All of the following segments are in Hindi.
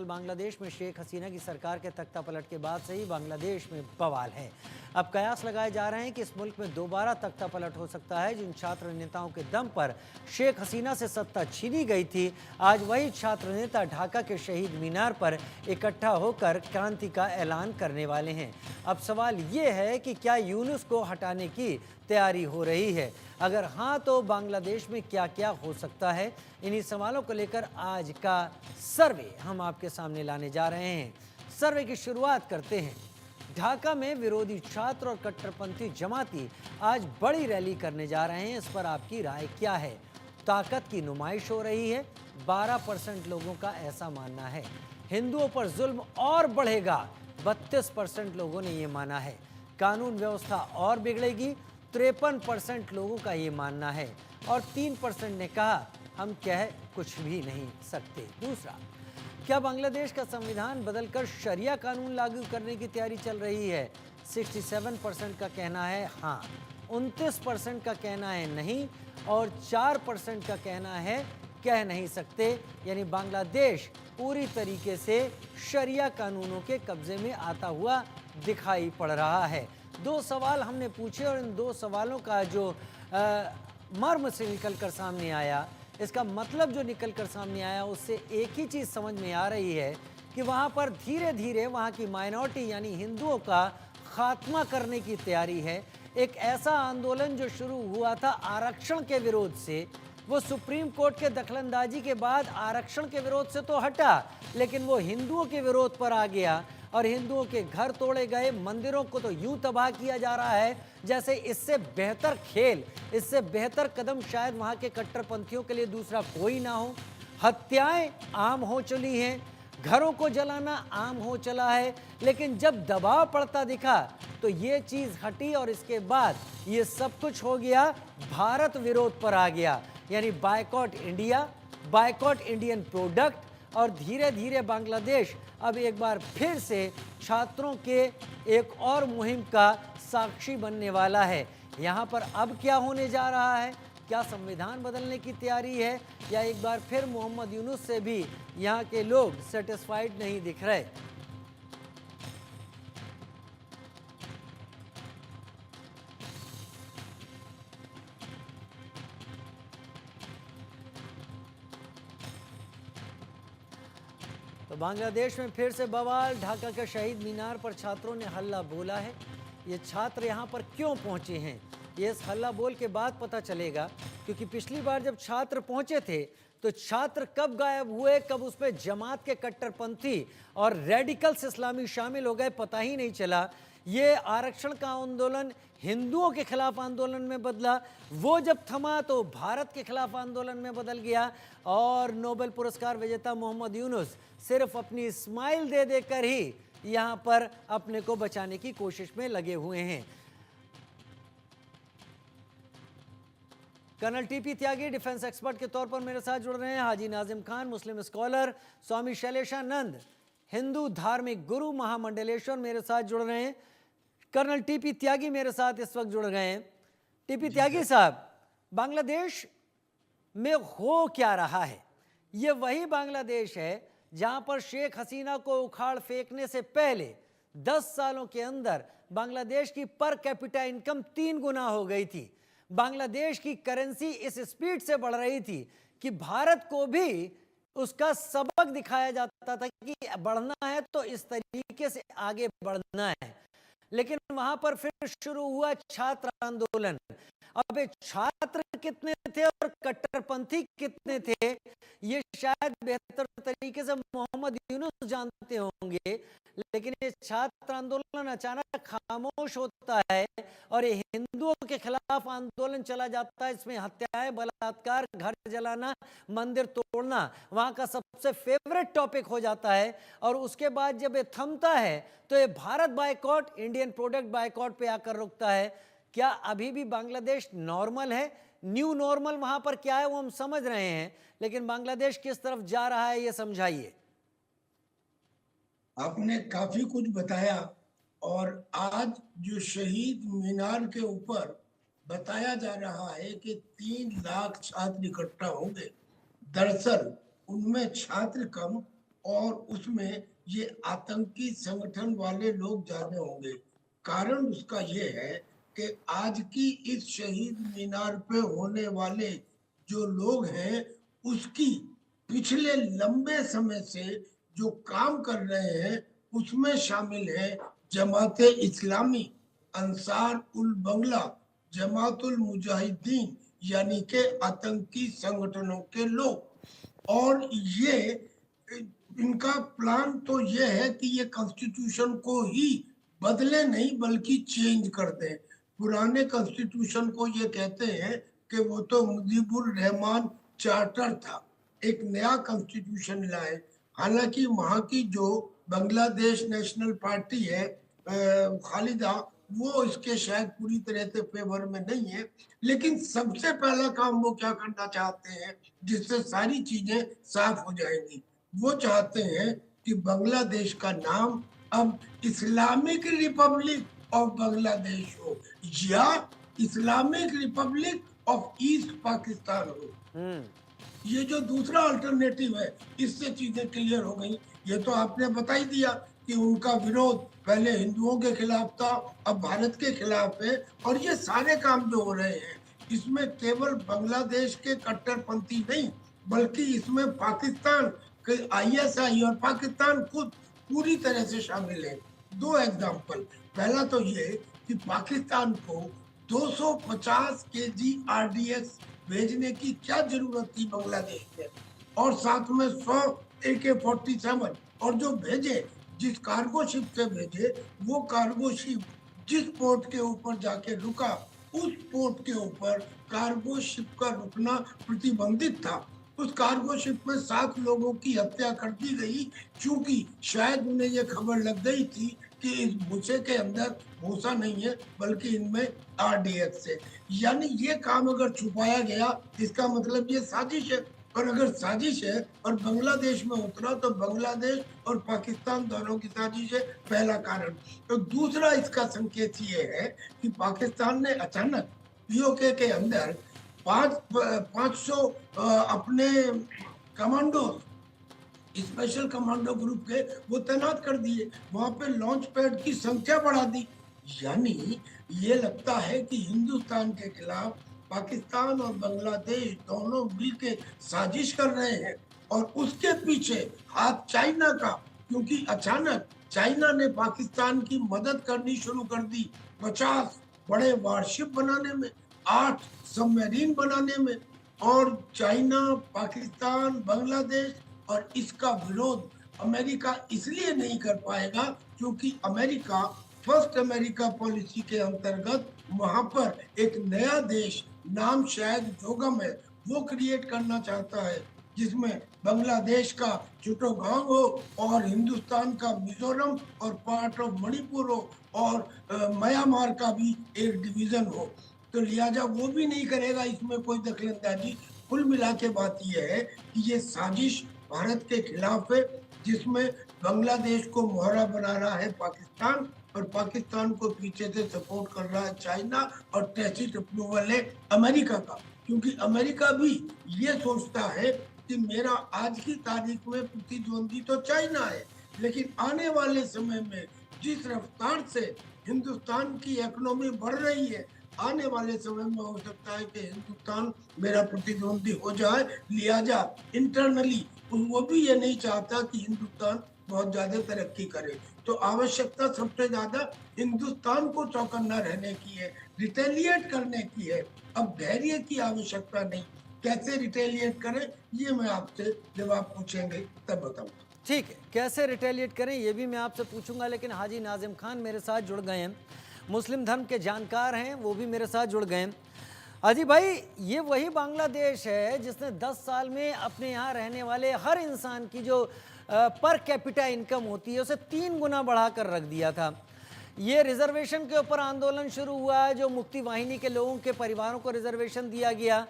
बांग्लादेश में शेख हसीना की सरकार के तख्ता पलट के बाद से ही बांग्लादेश में बवाल है। अब कयास लगाए जा रहे हैं कि इस मुल्क में दोबारा तख्ता पलट हो सकता है। जिन छात्र नेताओं के दम पर शेख हसीना से सत्ता छीनी गई थी, आज वही छात्र नेता ढाका के शहीद मीनार पर इकट्ठा होकर क्रांति का ऐलान करने वाले हैं। अब सवाल ये है कि क्या यूनुस को हटाने की तैयारी हो रही है? अगर हाँ, तो बांग्लादेश में क्या क्या हो सकता है? इन्हीं सवालों को लेकर आज का सर्वे हम आपके सामने लाने जा रहे हैं। सर्वे की शुरुआत करते हैं। ढाका में विरोधी छात्र और कट्टरपंथी जमाती आज बड़ी रैली करने जा रहे हैं। इस पर आपकी राय क्या है? ताकत की नुमाइश हो रही है, 12% लोगों का ऐसा मानना है। हिंदुओं पर जुल्म और बढ़ेगा, 32% लोगों ने ये माना है। कानून व्यवस्था और बिगड़ेगी, 53% लोगों का ये मानना है और 3% ने कहा हम कह कुछ भी नहीं सकते। दूसरा, क्या बांग्लादेश का संविधान बदलकर शरिया कानून लागू करने की तैयारी चल रही है? 67% का कहना है हाँ, 29% का कहना है नहीं और 4% का कहना है कह नहीं सकते। यानी बांग्लादेश पूरी तरीके से शरिया कानूनों के कब्जे में आता हुआ दिखाई पड़ रहा है। दो सवाल हमने पूछे और इन दो सवालों का जो मर्म से निकलकर सामने आया, इसका मतलब जो निकलकर सामने आया, उससे एक ही चीज़ समझ में आ रही है कि वहाँ पर धीरे धीरे वहाँ की माइनॉरिटी यानी हिंदुओं का खात्मा करने की तैयारी है। एक ऐसा आंदोलन जो शुरू हुआ था आरक्षण के विरोध से, वो सुप्रीम कोर्ट के दखलंदाजी के बाद आरक्षण के विरोध से तो हटा, लेकिन वो हिंदुओं के विरोध पर आ गया और हिंदुओं के घर तोड़े गए, मंदिरों को तो यूं तबाह किया जा रहा है जैसे इससे बेहतर खेल, इससे बेहतर कदम शायद वहाँ के कट्टरपंथियों के लिए दूसरा कोई ना हो। हत्याएं आम हो चली हैं, घरों को जलाना आम हो चला है, लेकिन जब दबाव पड़ता दिखा तो ये चीज़ हटी और इसके बाद ये सब कुछ हो गया, भारत विरोध पर आ गया। यानी boycott India, boycott Indian product, और धीरे धीरे बांग्लादेश अब एक बार फिर से छात्रों के एक और मुहिम का साक्षी बनने वाला है। यहाँ पर अब क्या होने जा रहा है? क्या संविधान बदलने की तैयारी है या एक बार फिर मोहम्मद यूनुस से भी यहाँ के लोग सेटिस्फाइड नहीं दिख रहे? तो बांग्लादेश में फिर से बवाल। ढाका के शहीद मीनार पर छात्रों ने हल्ला बोला है। ये छात्र यहाँ पर क्यों पहुँचे हैं, ये इस हल्ला बोल के बाद पता चलेगा, क्योंकि पिछली बार जब छात्र पहुँचे थे तो छात्र कब गायब हुए, कब उसमें जमात के कट्टरपंथी और रेडिकल्स इस्लामी शामिल हो गए, पता ही नहीं चला। ये आरक्षण का आंदोलन हिंदुओं के खिलाफ आंदोलन में बदला, वो जब थमा तो भारत के खिलाफ आंदोलन में बदल गया और नोबेल पुरस्कार विजेता मोहम्मद यूनुस सिर्फ अपनी स्माइल दे देकर ही यहाँ पर अपने को बचाने की कोशिश में लगे हुए हैं। कर्नल टीपी त्यागी डिफेंस एक्सपर्ट के तौर पर मेरे साथ जुड़ रहे हैं। हाजी नाजिम खान मुस्लिम स्कॉलर, स्वामी शैलेशानंद हिंदू धार्मिक गुरु महामंडलेश्वर मेरे साथ जुड़ रहे हैं। कर्नल टीपी त्यागी मेरे साथ इस वक्त जुड़ गए हैं। टीपी त्यागी साहब, बांग्लादेश में हो क्या रहा है? ये वही बांग्लादेश है जहां पर शेख हसीना को उखाड़ फेंकने से पहले 10 सालों के अंदर बांग्लादेश की पर कैपिटा इनकम 3 गुना हो गई थी। बांग्लादेश की करेंसी इस स्पीड से बढ़ रही थी कि भारत को भी उसका सबक दिखाया जाता था कि बढ़ना है तो इस तरीके से आगे बढ़ना है। लेकिन वहां पर फिर शुरू हुआ छात्र आंदोलन। अब छात्र कितने थे और कट्टरपंथी कितने थे, ये शायद बेहतर तरीके से मोहम्मद यूनुस जानते होंगे, लेकिन ये छात्र आंदोलन अचानक खामोश होता है और ये हिंदुओं के खिलाफ आंदोलन चला जाता है। इसमें हत्याएं, बलात्कार, घर जलाना, मंदिर तोड़ना वहां का सबसे फेवरेट टॉपिक हो जाता है। और उसके बाद जब ये थमता है तो ये Bharat boycott, Indian product boycott पे आकर रुकता है। क्या अभी भी बांग्लादेश नॉर्मल है? न्यू नॉर्मल वहां पर क्या है वो हम समझ रहे हैं, लेकिन बांग्लादेश किस तरफ जा रहा है ये समझाइए। आपने काफी कुछ बताया और आज जो शहीद मीनार के ऊपर बताया जा रहा है कि 3 लाख छात्र इकट्ठा होंगे, दरअसल उनमें छात्र कम और उसमें ये आतंकी संगठन वाले लोग ज्यादा होंगे। कारण उसका ये है कि आज की इस शहीद मीनार पे होने वाले जो लोग हैं, उसकी पिछले लंबे समय से जो काम कर रहे हैं उसमें शामिल है जमाते इस्लामी, अंसार उल बंगला, जमातुल मुजाहिदीन, यानी के आतंकी संगठनों के लोग। और ये इनका प्लान तो ये है कि ये कॉन्स्टिट्यूशन को ही बदले नहीं बल्कि चेंज कर दें। पुराने कॉन्स्टिट्यूशन को ये कहते हैं कि वो तो मुजीबुर रहमान चार्टर था, एक नया कॉन्स्टिट्यूशन लाए। हालांकि वहां की जो बांग्लादेश नेशनल पार्टी है खालिदा, वो इसके शायद पूरी तरह से फेवर में नहीं है। लेकिन सबसे पहला काम वो क्या करना चाहते हैं जिससे सारी चीजें साफ हो जाएंगी, वो चाहते हैं कि बांग्लादेश का नाम अब इस्लामिक रिपब्लिक ऑफ बांग्लादेश हो या Islamic Republic of east Pakistan हो। ये जो दूसरा अल्टरनेटिव है, इससे चीजें क्लियर हो गई। ये तो आपने बता ही दिया कि उनका विरोध पहले हिंदुओं के खिलाफ था, अब भारत के खिलाफ है। और ये सारे काम जो हो रहे हैं, इसमें केवल बांग्लादेश के कट्टरपंथी नहीं, बल्कि इसमें पाकिस्तान के ISI और पाकिस्तान खुद पूरी तरह से शामिल है। दो एग्जाम्पल। पहला तो ये कि पाकिस्तान को 250 kg RDX भेजने की क्या जरूरत थी बांग्लादेश में, और साथ में 100 AK-47, और जो भेजे, जिस कार्गो शिप से भेजे, वो कार्गो शिप जिस पोर्ट के ऊपर जाके रुका, उस पोर्ट के ऊपर कार्गो शिप का रुकना प्रतिबंधित था। उस कार्गो शिप में 7 लोगों की हत्या कर दी गई, क्योंकि शायद उन्हें यह खबर लग गई थी कि इस भूसे के अंदर भूसा नहीं है बल्कि इनमें RDX है। यानी ये काम अगर छुपाया गया, इसका मतलब ये साजिश है। और अगर साजिश है और बांग्लादेश में उतरा, तो बांग्लादेश और पाकिस्तान दोनों की साजिश है, पहला कारण। तो दूसरा इसका संकेत ये है कि पाकिस्तान ने अचानक POK के अंदर 500 अपने कमांडो, स्पेशल कमांडो ग्रुप के वो तैनात कर दिए, वहां पे लॉन्च पैड की संख्या बढ़ा दी। यानी ये लगता है कि हिंदुस्तान के खिलाफ पाकिस्तान और बांग्लादेश दोनों मिलकर साजिश कर रहे हैं, और उसके पीछे हाथ चाइना का, क्योंकि अचानक चाइना ने पाकिस्तान की मदद करनी शुरू कर दी 50 बड़े वारशिप बनाने में, 8 सबमरीन बनाने में। और चाइना, पाकिस्तान, बांग्लादेश, और इसका विरोध अमेरिका इसलिए नहीं कर पाएगा क्योंकि अमेरिका फर्स्ट अमेरिका पॉलिसी के अंतर्गत वहां पर एक नया देश, नाम शायद जोगम है, वो क्रिएट करना चाहता है, जिसमें बांग्लादेश का चिट्टगांग हो और हिंदुस्तान का मिजोरम और पार्ट ऑफ मणिपुर हो, और म्यांमार का भी एक डिवीजन हो। तो लिहाजा वो भी नहीं करेगा इसमें कोई दखलंदाजी। कुल मिला के बात यह है कि ये साजिश भारत के खिलाफ है, जिसमें बांग्लादेश को मोहरा बना रहा है पाकिस्तान, और पाकिस्तान को पीछे से सपोर्ट कर रहा है चाइना, और टैसिट अप्रूवल है अमेरिका का। क्योंकि अमेरिका भी ये सोचता है कि मेरा आज की तारीख में प्रतिद्वंदी तो चाइना है, लेकिन आने वाले समय में जिस रफ्तार से हिंदुस्तान की इकोनॉमी बढ़ रही है, आने वाले समय में हो सकता है कि हिंदुस्तान मेरा प्रतिद्वंदी हो जाए। लिहाजा इंटरनली वो भी ये नहीं चाहता कि हिंदुस्तान बहुत ज्यादा तरक्की करे। तो आवश्यकता सबसे ज्यादा हिंदुस्तान को चौकन्ना रहने की है, रिटेलिएट करने की है। अब धैर्य की आवश्यकता नहीं। कैसे रिटेलिएट करें, ये मैं आपसे जब आप पूछेंगे तब बताऊंगा। ठीक है, कैसे रिटेलिएट करें ये भी मैं आपसे पूछूंगा, लेकिन हाजी नाजिम खान मेरे साथ जुड़ गए हैं, मुस्लिम धर्म के जानकार हैं, वो भी मेरे साथ जुड़ गए हैं। हाजी भाई, ये वही बांग्लादेश है जिसने 10 साल में अपने यहाँ रहने वाले हर इंसान की जो पर कैपिटा इनकम होती है उसे 3 गुना बढ़ा कर रख दिया था। ये रिजर्वेशन के ऊपर आंदोलन शुरू हुआ है, जो मुक्ति वाहिनी के लोगों के परिवारों को रिजर्वेशन दिया गया।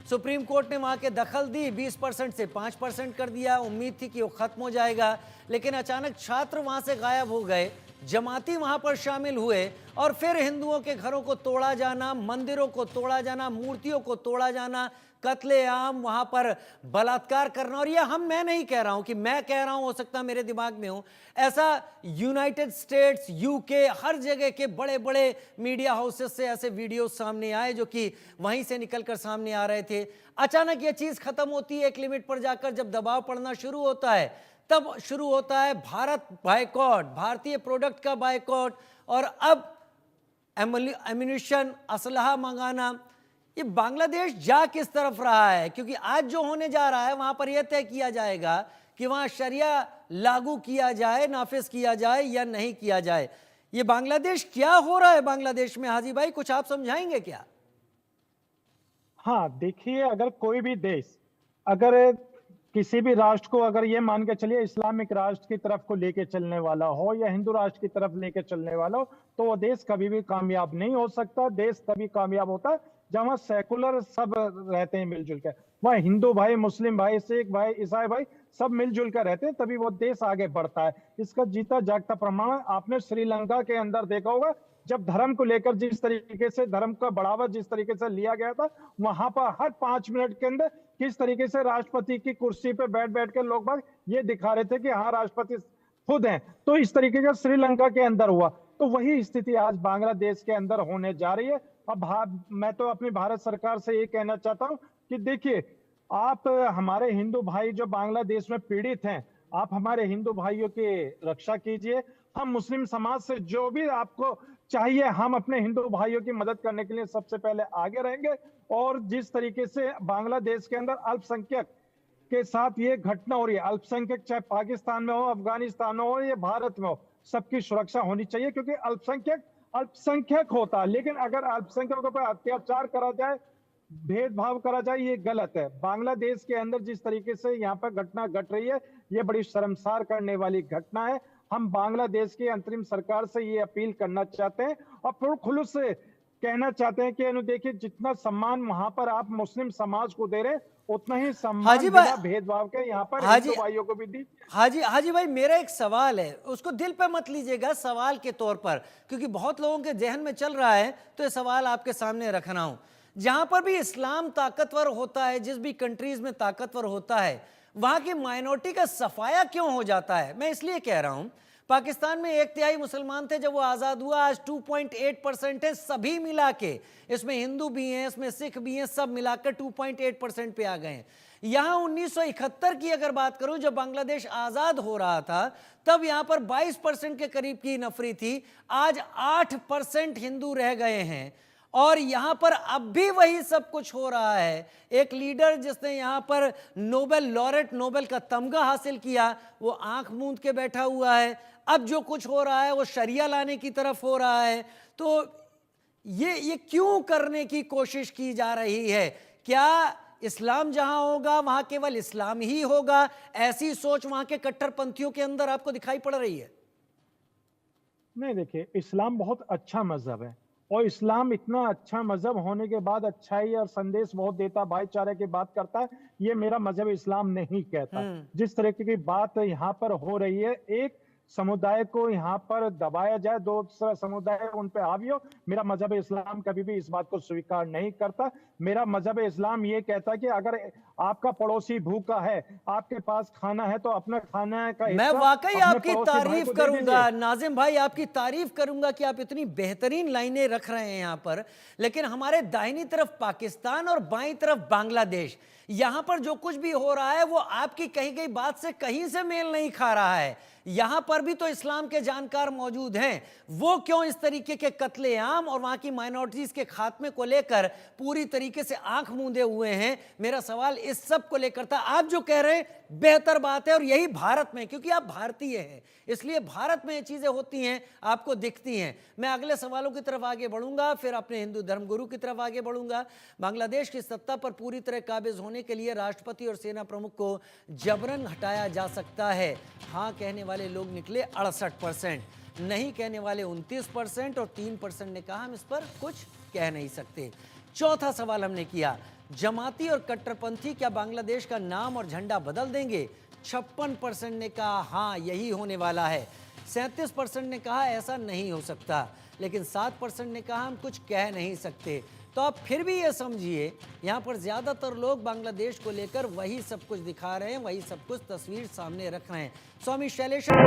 सुप्रीम कोर्ट ने वहाँ के दखल दी, 20% से 5% कर दिया। उम्मीद थी कि वो ख़त्म हो जाएगा, लेकिन अचानक छात्र वहाँ से गायब हो गए। जमाती वहां पर शामिल हुए और फिर हिंदुओं के घरों को तोड़ा जाना, मंदिरों को तोड़ा जाना, मूर्तियों को तोड़ा जाना, कत्लेआम, वहां पर बलात्कार करना। और ये मैं नहीं कह रहा हूं कि मैं कह रहा हूं, हो सकता मेरे दिमाग में हो, ऐसा यूनाइटेड स्टेट्स, यूके, हर जगह के बड़े बड़े मीडिया हाउसेस से ऐसे वीडियो सामने आए जो कि वहीं से निकलकर सामने आ रहे थे। अचानक ये चीज खत्म होती है एक लिमिट पर जाकर, जब दबाव पड़ना शुरू होता है तब शुरू होता है भारत बायकॉट, भारतीय प्रोडक्ट का बायकॉट, और अब एम्यूनिशन, असलहा मंगाना। ये बांग्लादेश जा किस तरफ रहा है? क्योंकि आज जो होने जा रहा है वहां पर यह तय किया जाएगा कि वहां शरिया लागू किया जाए, नाफिज किया जाए या नहीं किया जाए। ये बांग्लादेश क्या हो रहा है बांग्लादेश में? हाजी भाई कुछ आप समझाएंगे क्या? हाँ, देखिए, अगर कोई भी देश अगर किसी भी राष्ट्र को अगर ये मान के चलिए इस्लामिक राष्ट्र की तरफ को लेके चलने वाला हो या हिंदू राष्ट्र की तरफ लेके चलने वाला हो, तो वो देश कभी भी कामयाब नहीं हो सकता। देश तभी कामयाब होता है जहां सेकुलर सब रहते हैं मिलजुल कर। वहाँ हिंदू भाई, मुस्लिम भाई, सिख भाई, ईसाई भाई सब मिलजुल कर रहते हैं, तभी वो देश आगे बढ़ता है। इसका जीता जागता प्रमाण आपने श्रीलंका के अंदर देखा होगा। जब धर्म को लेकर जिस तरीके से धर्म का बढ़ावा जिस तरीके से लिया गया था, वहां पर हर 5 मिनट के अंदर किस तरीके से राष्ट्रपति की कुर्सी पे बैठ बैठ के लोग बाग ये दिखा रहे थे कि हाँ राष्ट्रपति खुद हैं। तो इस तरीके का श्रीलंका के अंदर हुआ, तो वही स्थिति आज बांग्लादेश के अंदर होने जा रही है। अब मैं तो अपनी भारत सरकार से ये कहना चाहता हूँ कि देखिए, आप हमारे हिंदू भाई जो बांग्लादेश में पीड़ित हैं, आप हमारे हिंदू भाइयों की रक्षा कीजिए। हम मुस्लिम समाज से जो भी आपको चाहिए, हम अपने हिंदू भाइयों की मदद करने के लिए सबसे पहले आगे रहेंगे। और जिस तरीके से बांग्लादेश के अंदर अल्पसंख्यक के साथ ये घटना हो रही है, अल्पसंख्यक चाहे पाकिस्तान में हो, अफगानिस्तान में हो या भारत में हो, सबकी सुरक्षा होनी चाहिए। क्योंकि अल्पसंख्यक अल्पसंख्यक होता है, लेकिन अगर अल्पसंख्यकों पर अत्याचार करा जाए, भेदभाव करा जाए, ये गलत है। बांग्लादेश के अंदर जिस तरीके से यहाँ पर घटना घट रही है, ये बड़ी शर्मसार करने वाली घटना है। हम बांग्लादेश की अंतरिम सरकार से ये अपील करना चाहते हैं और पूर्ण खुलूस से कहना चाहते हैं कि देखिए, जितना सम्मान वहां पर आप मुस्लिम समाज को दे रहे हैं, उतना ही सम्मान बिना भेदभाव के यहाँ पर हिंदू भाइयों को भी दी। हाजी भाई, मेरा एक सवाल है, उसको दिल पे मत लीजिएगा, सवाल के तौर पर, क्योंकि बहुत लोगों के जहन में चल रहा है, तो ये सवाल आपके सामने रख रहा हूं। जहां पर भी इस्लाम ताकतवर होता है, जिस भी कंट्रीज में ताकतवर होता है, वहां की माइनॉरिटी का सफाया क्यों हो जाता है? मैं इसलिए कह रहा हूं, पाकिस्तान में 1/3 मुसलमान थे जब वो आज़ाद हुआ, आज 2.8% है, सभी मिला के, इसमें हिंदू भी हैं, इसमें सिख भी हैं, सब मिलाकर 2.8% पे आ गए हैं। यहाँ 1971 की अगर बात करूं, जब बांग्लादेश आज़ाद हो रहा था, तब यहाँ पर 22% के करीब की नफरी थी, आज 8% हिंदू रह गए हैं। और यहां पर अब भी वही सब कुछ हो रहा है। एक लीडर जिसने यहां पर नोबेल लॉरेट, नोबेल का तमगा हासिल किया, वो आंख मूंद के बैठा हुआ है। अब जो कुछ हो रहा है वो शरिया लाने की तरफ हो रहा है। तो ये क्यों करने की कोशिश की जा रही है? क्या इस्लाम जहां होगा वहां केवल इस्लाम ही होगा? ऐसी सोच वहां के कट्टरपंथियों के अंदर आपको दिखाई पड़ रही है? नहीं, देखिए, इस्लाम बहुत अच्छा मजहब है और इस्लाम इतना अच्छा मजहब होने के बाद अच्छाई और संदेश बहुत देता, भाईचारे की बात करता है, ये मेरा मजहब इस्लाम नहीं कहता। जिस तरीके की बात यहाँ पर हो रही है, एक समुदाय को यहाँ पर दबाया जाए, दूसरा समुदाय उन पे हावी हो, मेरा मजहब इस्लाम कभी भी इस बात को स्वीकार नहीं करता। मेरा मजहब इस्लाम ये कहता है कि अगर आपका पड़ोसी भूखा है, आपके पास खाना है, तो अपना खाना का मैं वाकई आपकी तारीफ करूंगा नाजिम भाई, आपकी तारीफ करूंगा कि आप इतनी बेहतरीन लाइनें रख रहे हैं यहाँ पर। लेकिन हमारे दाहिनी तरफ पाकिस्तान और बाईं तरफ बांग्लादेश, यहां पर जो कुछ भी हो रहा है वो आपकी कही गई बात से कहीं से मेल नहीं खा रहा है। यहां पर भी तो इस्लाम के जानकार मौजूद हैं, वो क्यों इस तरीके के कत्लेआम और वहां की माइनॉरिटीज के खात्मे को लेकर पूरी तरीके से आंख मूंदे हुए हैं? मेरा सवाल इस सब को लेकर था। आप जो कह रहे हैं बेहतर बात है, और यही भारत में, क्योंकि आप भारतीय हैं इसलिए भारत में ये चीजें होती हैं, आपको दिखती हैं। मैं अगले सवालों की तरफ आगे बढ़ूंगा, फिर अपने हिंदू धर्मगुरु की तरफ आगे बढ़ूंगा। बांग्लादेश की सत्ता पर पूरी तरह काबिज होने के लिए राष्ट्रपति और सेना प्रमुख को जबरन हटाया जा सकता है। हाँ कहने वाले लोग निकले 68%, नहीं कहने वाले 29% और 3% ने कहा हम इस पर कुछ कह नहीं सकते। चौथा सवाल हमने किया, जमाती और कट्टरपंथी क्या बांग्लादेश का नाम और झंडा बदल देंगे? 56% ने कहा हाँ यही होने वाला है। 37% ने कहा ऐसा नहीं हो सकता, लेकिन 7% ने कहा हम कुछ कह नहीं सकते। तो आप फिर भी ये समझिए, यहाँ पर ज़्यादातर लोग बांग्लादेश को लेकर वही सब कुछ दिखा रहे हैं, वही सब कुछ तस्वीर सामने रख रहे हैं। स्वामी शैलेश